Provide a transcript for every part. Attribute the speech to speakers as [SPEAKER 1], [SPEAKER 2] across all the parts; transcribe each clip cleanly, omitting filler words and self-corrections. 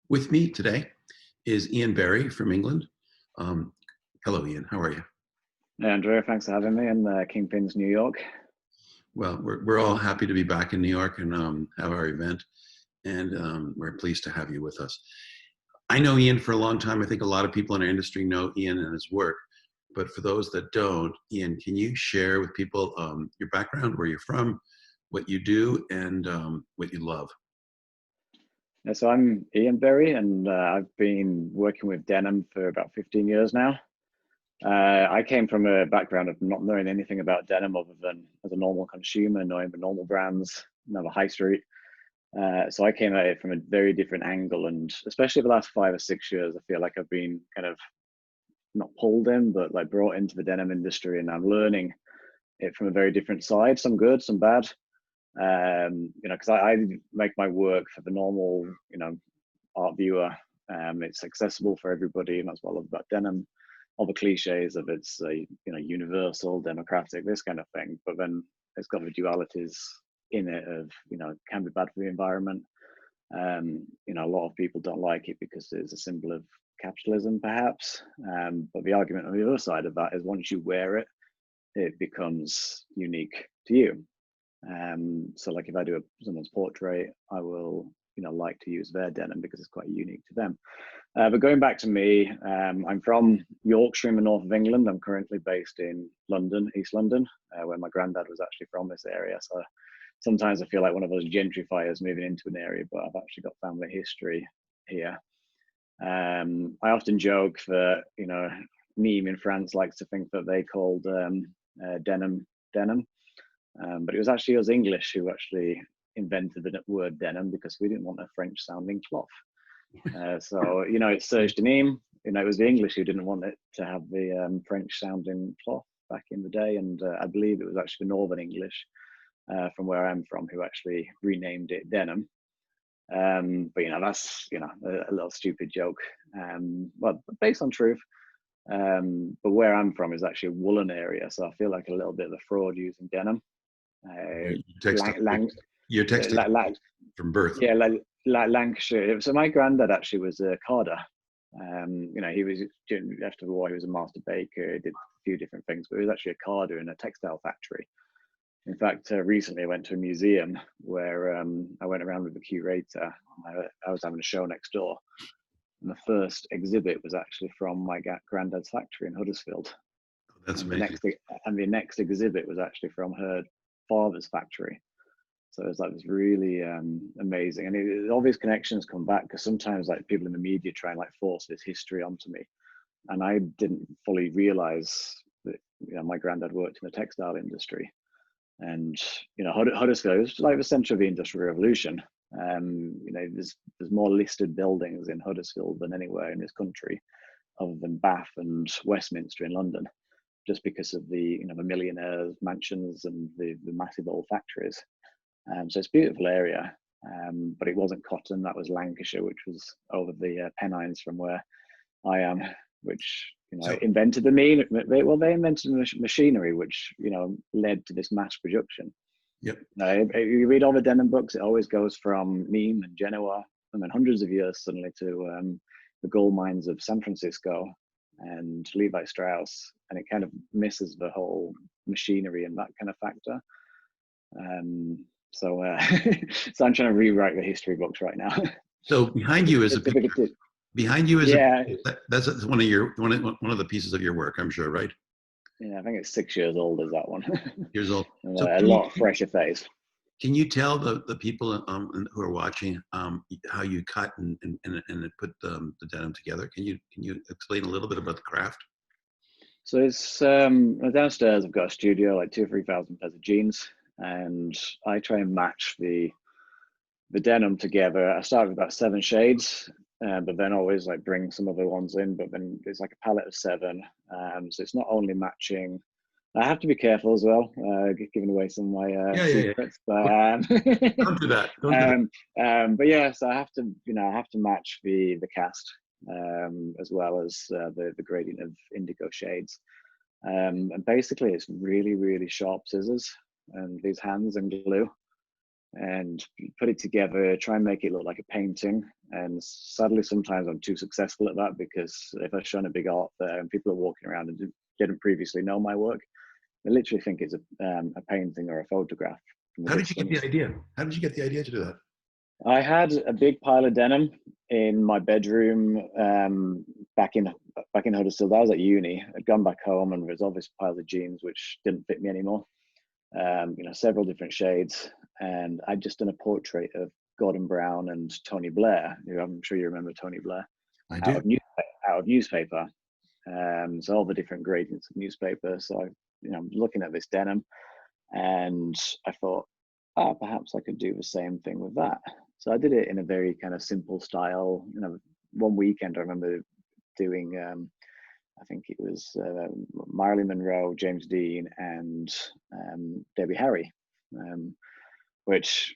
[SPEAKER 1] With me today is Ian Barry from England. Um, Hello, Ian. How are you?
[SPEAKER 2] Hey, Andrea, thanks for having me in Kingpins, New York.
[SPEAKER 1] Well, we're all happy to be back in New York and have our event, and we're pleased to have you with us. I know Ian for a long time. I think a lot of people in our industry know Ian and his work. But for those that don't, Ian, can you share with people your background, where you're from, what you do, and what you love?
[SPEAKER 2] So I'm Ian Berry, and I've been working with denim for about 15 years now. I came from a background of not knowing anything about denim other than as a normal consumer, knowing the normal brands, never high street. So I came at it from a very different angle, and especially the last 5 or 6 years, I feel like I've been kind of not pulled in, but like brought into the denim industry, and I'm learning it from a very different side, some good, some bad. Because I make my work for the normal, art viewer. It's accessible for everybody, and that's what I love about denim. All the cliches of it's, universal, democratic, this kind of thing. But then it's got the dualities in it of, it can be bad for the environment. A lot of people don't like it because it's a symbol of capitalism, perhaps. But the argument on the other side of that is once you wear it, it becomes unique to you. So like if I do someone's portrait, I will, like to use their denim because it's quite unique to them. But going back to me, I'm from Yorkshire in the north of England. I'm currently based in London, East London, where my granddad was actually from this area. So sometimes I feel like one of those gentrifiers moving into an area, but I've actually got family history here. I often joke that, Nîmes in France likes to think that they called denim denim. But it was actually us English who actually invented the word denim because we didn't want a French sounding cloth. So, it surged in Nîmes. It was the English who didn't want it to have the French sounding cloth back in the day. And I believe it was actually the Northern English from where I'm from who actually renamed it denim. But, that's, a little stupid joke. Well, based on truth. But where I'm from is actually a woolen area. So I feel like a little bit of a fraud using denim. Uh,
[SPEAKER 1] Your textile,
[SPEAKER 2] lang, lang,
[SPEAKER 1] your textile
[SPEAKER 2] la, la,
[SPEAKER 1] from birth.
[SPEAKER 2] yeah, like Lancashire. So my granddad actually was a carder. He was after the war. He was a master baker. He did a few different things, but he was actually a carder in a textile factory. In fact, recently I went to a museum where I went around with the curator. I was having a show next door, and the first exhibit was actually from my granddad's factory in Huddersfield.
[SPEAKER 1] That's
[SPEAKER 2] And
[SPEAKER 1] amazing.
[SPEAKER 2] the next exhibit was actually from her father's factory. So it's like this really amazing, and all these connections come back because sometimes like people in the media try and like force this history onto me, and I didn't fully realize that my granddad worked in the textile industry, and Huddersfield was like the center of the Industrial Revolution. There's more listed buildings in Huddersfield than anywhere in this country, other than Bath and Westminster in London, just because of the millionaires' mansions and the massive old factories. So it's a beautiful area, but it wasn't cotton. That was Lancashire, which was over the Pennines from where I am, which
[SPEAKER 1] So,
[SPEAKER 2] invented the mean. Well, they invented machinery, which led to this mass production.
[SPEAKER 1] yep.
[SPEAKER 2] If you read all the denim books, it always goes from Nîmes and Genoa, and then hundreds of years suddenly to the gold mines of San Francisco and Levi Strauss, and it kind of misses the whole machinery and that kind of factor. Um, so, so I'm trying to rewrite the history books right now.
[SPEAKER 1] So behind you is a
[SPEAKER 2] it's a big,
[SPEAKER 1] picture. Behind you is a
[SPEAKER 2] yeah,
[SPEAKER 1] that's one of your one of the pieces of your work, I'm sure, right?
[SPEAKER 2] yeah. I think it's 6 years old as that one.
[SPEAKER 1] Years old.
[SPEAKER 2] And,
[SPEAKER 1] So
[SPEAKER 2] a lot fresher face.
[SPEAKER 1] can you tell the people who are watching how you cut and put the denim together? Can you explain a little bit about the craft?
[SPEAKER 2] So it's downstairs. I've got a studio, like 2 or 3 thousand pairs of jeans, and I try and match the denim together. I start with about 7 shades, but then always like bring some other ones in. But then there's like a palette of seven, so it's not only matching. I have to be careful as well, giving away some of my
[SPEAKER 1] Yeah.
[SPEAKER 2] secrets. But
[SPEAKER 1] Don't do that. Don't do that.
[SPEAKER 2] but yeah, so I have to match the cast as well as the gradient of indigo shades. And basically, it's really really sharp scissors and these hands and glue. and put it together, try and make it look like a painting. And sadly, sometimes I'm too successful at that, because if I've shown a big art there and people are walking around and didn't previously know my work, they literally think it's a painting or a photograph from a
[SPEAKER 1] How did you get the
[SPEAKER 2] distance.
[SPEAKER 1] idea? How did you get the idea to do that?
[SPEAKER 2] I had a big pile of denim in my bedroom back in Huddersfield. I was at uni. I'd gone back home, and there was obviously piles of jeans which didn't fit me anymore. Several different shades, and I'd just done a portrait of Gordon Brown and Tony Blair, who I'm sure you remember Tony Blair,
[SPEAKER 1] I
[SPEAKER 2] out
[SPEAKER 1] do.
[SPEAKER 2] of newspaper. So all the different gradients of newspaper. So I'm looking at this denim, and I thought, perhaps I could do the same thing with that. So I did it in a very kind of simple style. One weekend I remember doing, I think it was Marilyn Monroe, James Dean, and Debbie Harry, which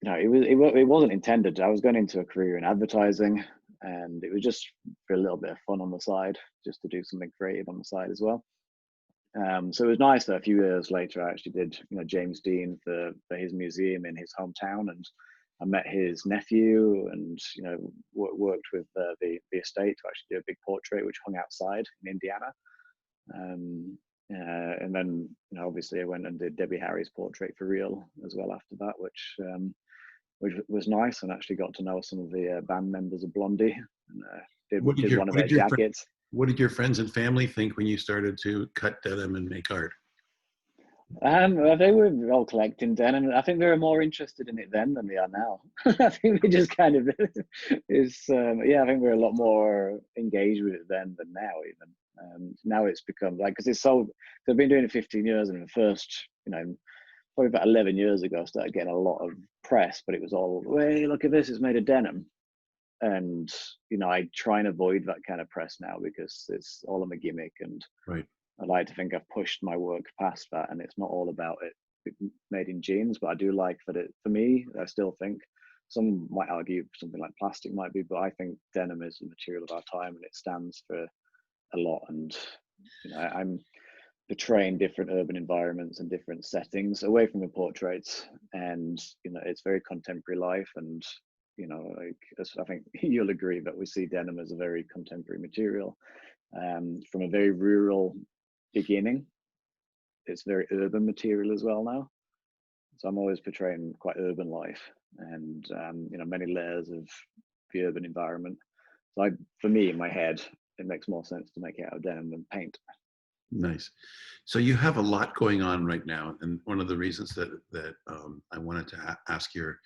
[SPEAKER 2] it wasn't intended. I was going into a career in advertising, and it was just for a little bit of fun on the side, just to do something creative on the side as well. So it was nice that a few years later I actually did, James Dean for his museum in his hometown, and I met his nephew, and worked with the estate to actually do a big portrait which hung outside in Indiana. And then obviously I went and did Debbie Harry's portrait for real as well after that, which was nice, and actually got to know some of the band members of Blondie, and did one of their jackets.
[SPEAKER 1] What did your friends and family think when you started to cut denim and make art?
[SPEAKER 2] They were all collecting denim. I think they were more interested in it then than they are now. I think they just kind of I think we're a lot more engaged with it then than now even. Now it's become like, because I've been doing it 15 years, and the first, probably about 11 years ago, I started getting a lot of press, but it was all, hey, look at this, it's made of denim. And I try and avoid that kind of press now, because it's all a gimmick, and
[SPEAKER 1] Right.
[SPEAKER 2] I like to think I've pushed my work past that, and it's not all about it made in jeans. But I do like that for me, I still think some might argue something like plastic might be, but I think denim is the material of our time, and it stands for a lot. And I'm portraying different urban environments and different settings away from the portraits, and it's very contemporary life. And I think you'll agree that we see denim as a very contemporary material, from a very rural beginning. It's very urban material as well now. So I'm always portraying quite urban life, and many layers of the urban environment. So for me, in my head, it makes more sense to make it out of denim than paint.
[SPEAKER 1] Nice. So you have a lot going on right now, and one of the reasons that I wanted to ask your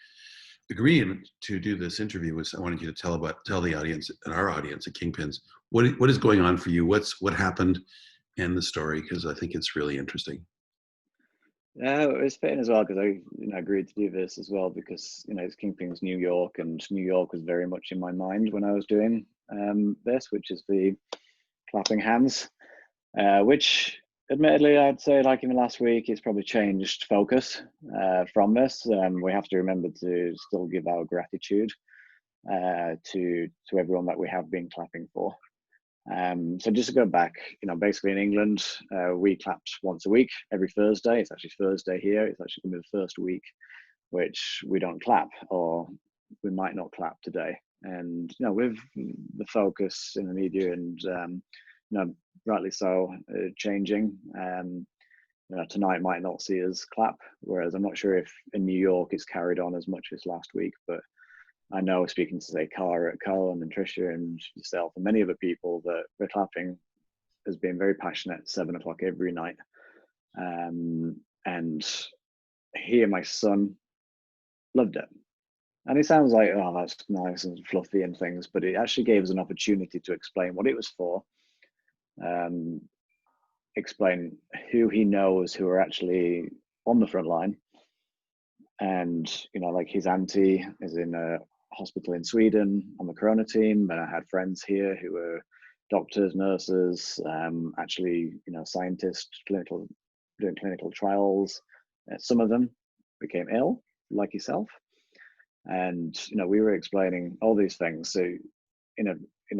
[SPEAKER 1] agreement to do this interview was I wanted you to tell the audience and our audience at Kingpins what is going on for you, what happened, and the story, because I think it's really interesting.
[SPEAKER 2] Yeah, it's fitting as well, because I agreed to do this as well, because it's Kingpins New York, and New York was very much in my mind when I was doing this, which is the clapping hands. Which admittedly I'd say, like in the last week, it's probably changed focus from this. We have to remember to still give our gratitude to everyone that we have been clapping for. So just to go back, basically in England, we clapped once a week, every Thursday. It's actually Thursday here. It's actually going to be the first week which we don't clap, or we might not clap today. And with the focus in the media, and rightly so, changing. Tonight might not see us clap, whereas I'm not sure if in New York it's carried on as much as last week. But I know, speaking to say Cara at Colin and Trisha and yourself and many other people, that the clapping has been very passionate at 7 o'clock every night. And here, my son loved it. And it sounds like, oh, that's nice and fluffy and things, but it actually gave us an opportunity to explain what it was for, explain who he knows who are actually on the front line. And, like his auntie is in a hospital in Sweden on the Corona team. And I had friends here who were doctors, nurses, actually, scientists, doing clinical trials. Some of them became ill, like yourself. And, we were explaining all these things. So in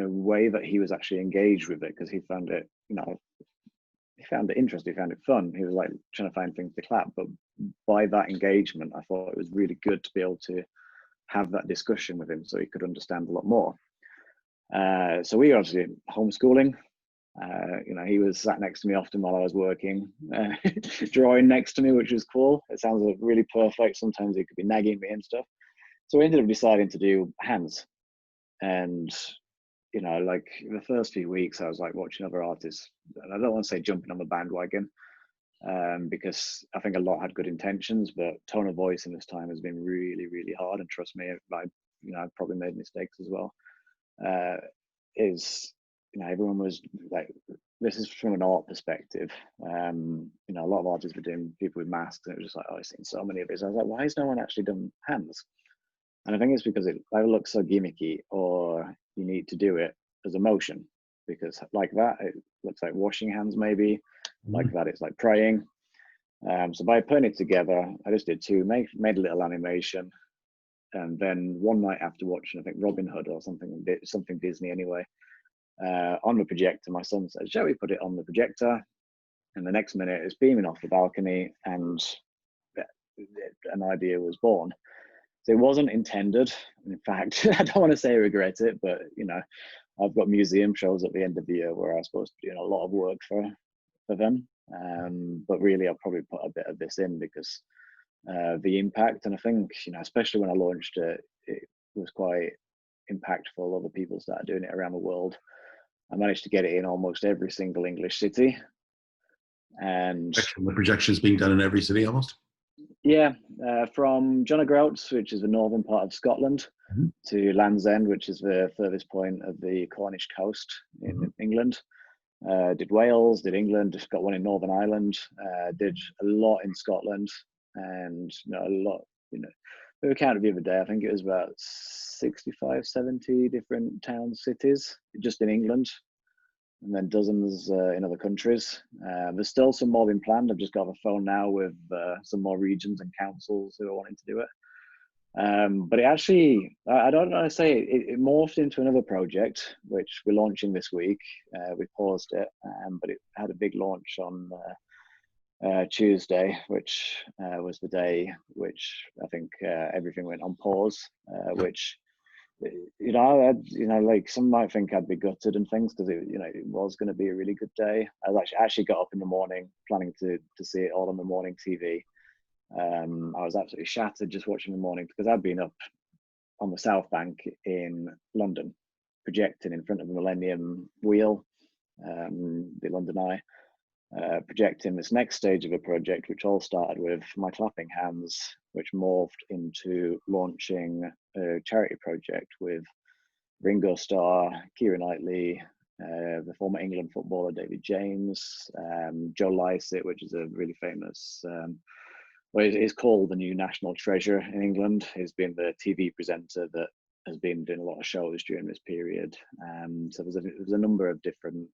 [SPEAKER 2] a way that he was actually engaged with it, because he found it, he found it interesting, he found it fun. He was like trying to find things to clap. But by that engagement, I thought it was really good to be able to have that discussion with him so he could understand a lot more. So we were obviously homeschooling. He was sat next to me often while I was working, drawing next to me, which was cool. It sounds really perfect. Sometimes he could be nagging me and stuff. So we ended up deciding to do hands. And, like the first few weeks, I was like watching other artists. And I don't want to say jumping on the bandwagon, because I think a lot had good intentions, but tone of voice in this time has been really, really hard. And trust me, I've probably made mistakes as well. Everyone was like, this is from an art perspective. A lot of artists were doing people with masks, and it was just like, oh, I've seen so many of this. I was like, why has no one actually done hands? And I think it's because it either looks so gimmicky, or you need to do it as a motion, because like that, it looks like washing hands maybe. Like that, it's like praying. So by putting it together, I just did two, made a little animation. And then one night after watching, I think Robin Hood or something Disney anyway, on the projector, my son said, shall we put it on the projector? And the next minute it's beaming off the balcony, and an idea was born. So it wasn't intended. In fact, I don't want to say I regret it, but I've got museum shows at the end of the year where I'm supposed to be doing a lot of work for them. But really, I'll probably put a bit of this in because the impact, and I think, especially when I launched it, it was quite impactful. Other people started doing it around the world. I managed to get it in almost every single English city. And
[SPEAKER 1] the projection is being done in every city almost.
[SPEAKER 2] Yeah, from John O'Groats, which is the northern part of Scotland, to Land's End, which is the furthest point of the Cornish coast in England. Did Wales, did England, just got one in Northern Ireland, did a lot in Scotland, and a lot, we counted the other day, I think it was about 65, 70 different towns, cities, just in England, and then dozens in other countries. There's still some more being planned. I've just got a phone now with some more regions and councils who are wanting to do it. But it actually, I don't know how to say it morphed into another project, which we're launching this week. We paused it, but it had a big launch on Tuesday, which was the day which I think everything went on pause, which, like some might think I'd be gutted and things because it was going to be a really good day. I actually got up in the morning planning to see it all on the morning TV. I was absolutely shattered just watching the morning because I'd been up on the South Bank in London, projecting in front of the Millennium Wheel, the London Eye, projecting this next stage of a project, which all started with my clapping hands, which morphed into launching a charity project with Ringo Starr, Keira Knightley, the former England footballer David James, Joe Lycett, which is a really famous, it's called the new national treasure in England. He's been the TV presenter that has been doing a lot of shows during this period. So there's a number of different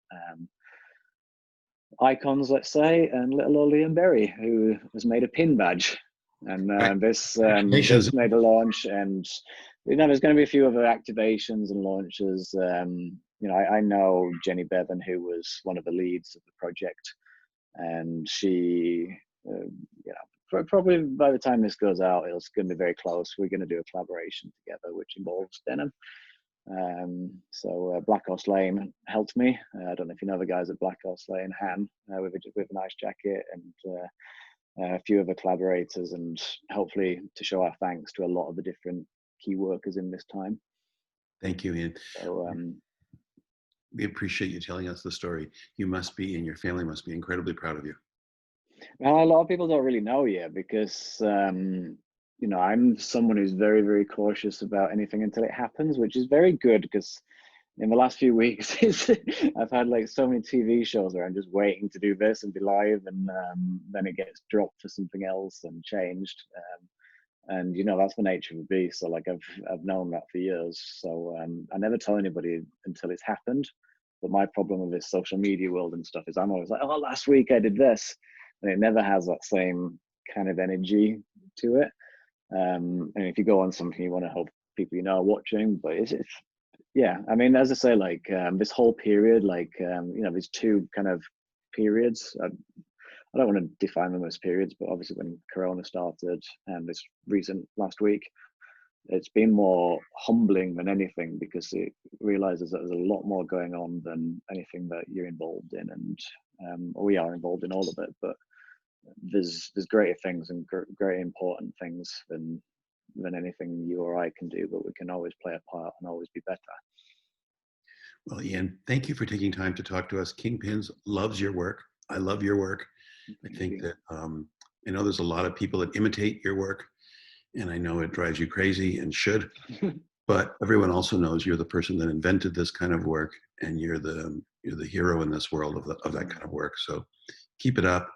[SPEAKER 2] icons, let's say, and little old Liam Berry, who has made a pin badge. And this made a launch, and there's going to be a few other activations and launches. I know Jenny Bevan, who was one of the leads of the project, and she, probably by the time this goes out, it's going to be very close. We're going to do a collaboration together, which involves denim. So Black Horse Lane helped me. I don't know if you know the guys at Black Horse Lane, Han, with a nice jacket, and a few other collaborators, and hopefully to show our thanks to a lot of the different key workers in this time.
[SPEAKER 1] Thank you, Ian.
[SPEAKER 2] So,
[SPEAKER 1] we appreciate you telling us the story. You must be, and your family must be, incredibly proud of you.
[SPEAKER 2] Well, a lot of people don't really know yet because, I'm someone who's very, very cautious about anything until it happens, which is very good because in the last few weeks, I've had like so many TV shows where I'm just waiting to do this and be live, and then it gets dropped for something else and changed. And that's the nature of the beast. So like I've known that for years. So I never tell anybody until it's happened. But my problem with this social media world and stuff is I'm always like, oh, last week I did this, and it never has that same kind of energy to it. And if you go on something, you want to hope people are watching, but it's yeah. I mean, as I say, like this whole period, like there's two kind of periods. I don't want to define them as periods, but obviously when Corona started and this recent last week, it's been more humbling than anything, because it realizes that there's a lot more going on than anything that you're involved in, and we are involved in all of it. But there's greater things and great important things than anything you or I can do. But we can always play a part and always be better.
[SPEAKER 1] Well, Ian, thank you for taking time to talk to us. Kingpins loves your work. I love your work. I think that I know there's a lot of people that imitate your work, and I know it drives you crazy and should. But everyone also knows you're the person that invented this kind of work, and you're the hero in this world of that kind of work. So keep it up.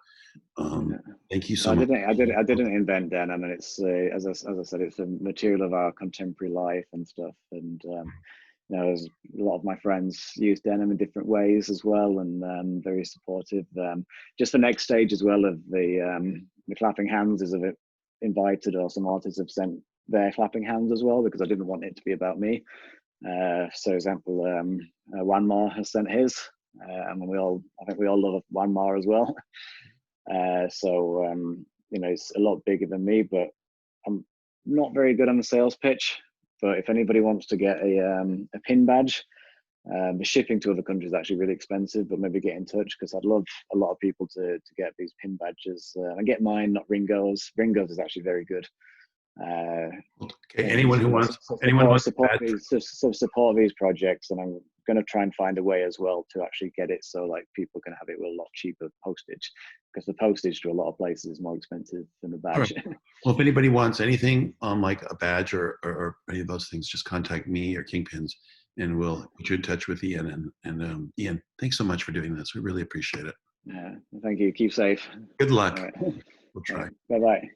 [SPEAKER 1] Thank you so much.
[SPEAKER 2] I didn't invent denim, and it's as I said, it's a material of our contemporary life and stuff. And there's a lot of my friends use denim in different ways as well, and very supportive. Just the next stage as well of the clapping hands is of it invited, or some artists have sent their clapping hands as well, because I didn't want it to be about me. So example, Wanmar has sent his, and I think we all love Wanmar as well. So it's a lot bigger than me, but I'm not very good on the sales pitch. But if anybody wants to get a pin badge, the shipping to other countries is actually really expensive, but maybe get in touch, because I'd love a lot of people to get these pin badges. I get mine, not Ringo's. Ringo's is actually very good.
[SPEAKER 1] Okay, anyone who wants
[SPEAKER 2] support these projects, and I'm going to try and find a way as well to actually get it so like people can have it with a lot cheaper postage, because the postage to a lot of places is more expensive than a badge.
[SPEAKER 1] Right. Well, if anybody wants anything on like a badge or any of those things, just contact me or Kingpins, and we'll put you in touch with Ian. And Ian, thanks so much for doing this. We really appreciate it.
[SPEAKER 2] Thank you. Keep safe.
[SPEAKER 1] Good luck.
[SPEAKER 2] Right.
[SPEAKER 1] We'll try.
[SPEAKER 2] Bye-bye.